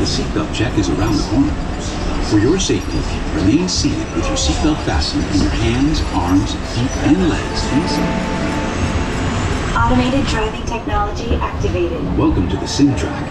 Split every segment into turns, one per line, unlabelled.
The seatbelt check is around the corner. For your safety, remain seated with your seatbelt fastened and your hands, arms, feet, and legs inside.
Automated driving technology activated.
Welcome to the sim track.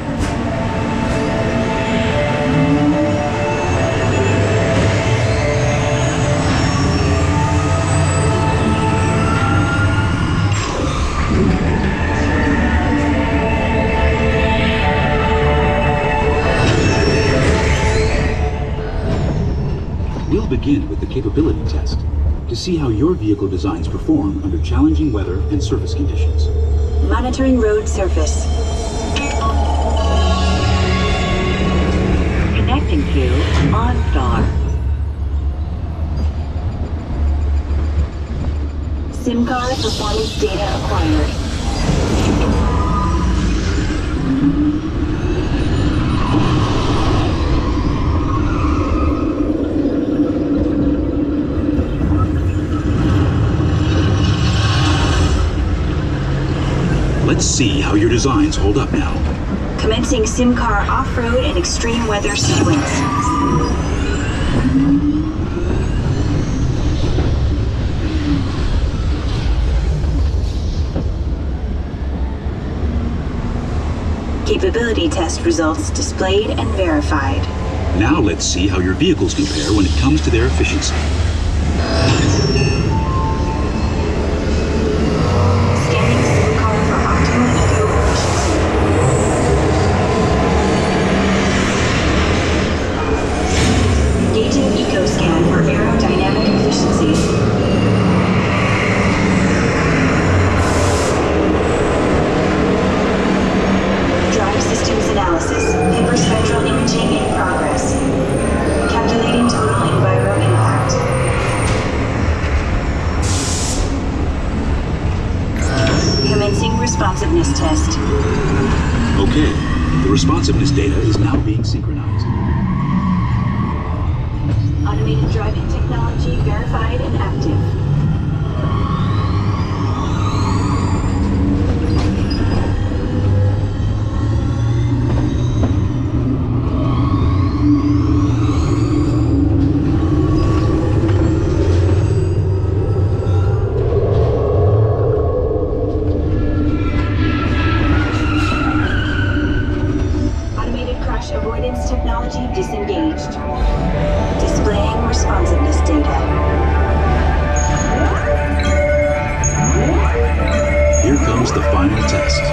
We'll begin with the capability test to see how your vehicle designs perform under challenging weather and surface conditions.
Monitoring road surface.
Connecting to OnStar.
SIM-car performance data acquired.
Let's see how your designs hold up now.
Commencing SIM-car off-road and extreme weather sequence. Capability test results displayed and verified.
Now let's see how your vehicles compare when it comes to their efficiency.
Responsiveness test.
Okay, the responsiveness data is now being synchronized.
Automated driving technology verified and active. Avoidance technology disengaged. Displaying responsiveness data.
Here comes the final test.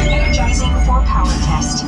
Energizing for power test.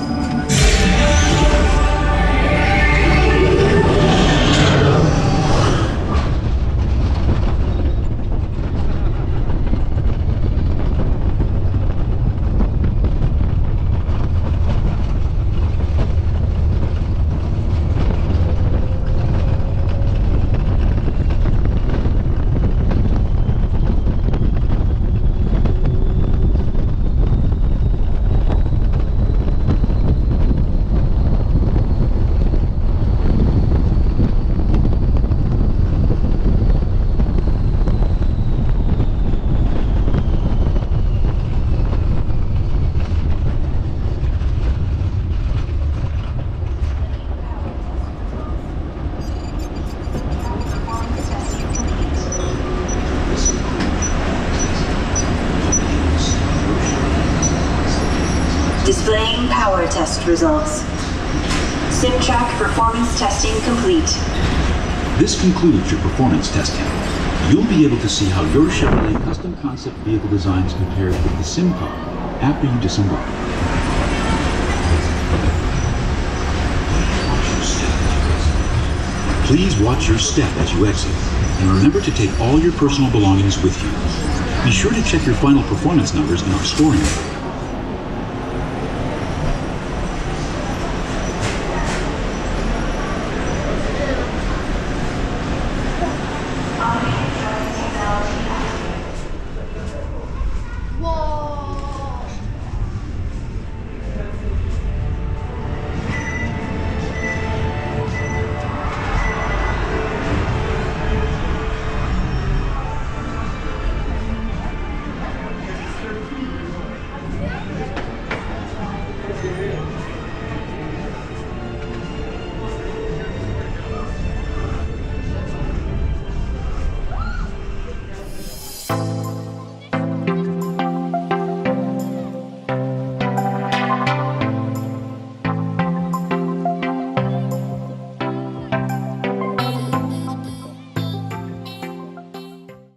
Displaying power test results. SimTrack performance testing complete.
This concludes your performance testing. You'll be able to see how your Chevrolet custom concept vehicle designs compare with the sim car after you disembark. Please watch your step as you exit, and remember to take all your personal belongings with you. Be sure to check your final performance numbers in our scoring book.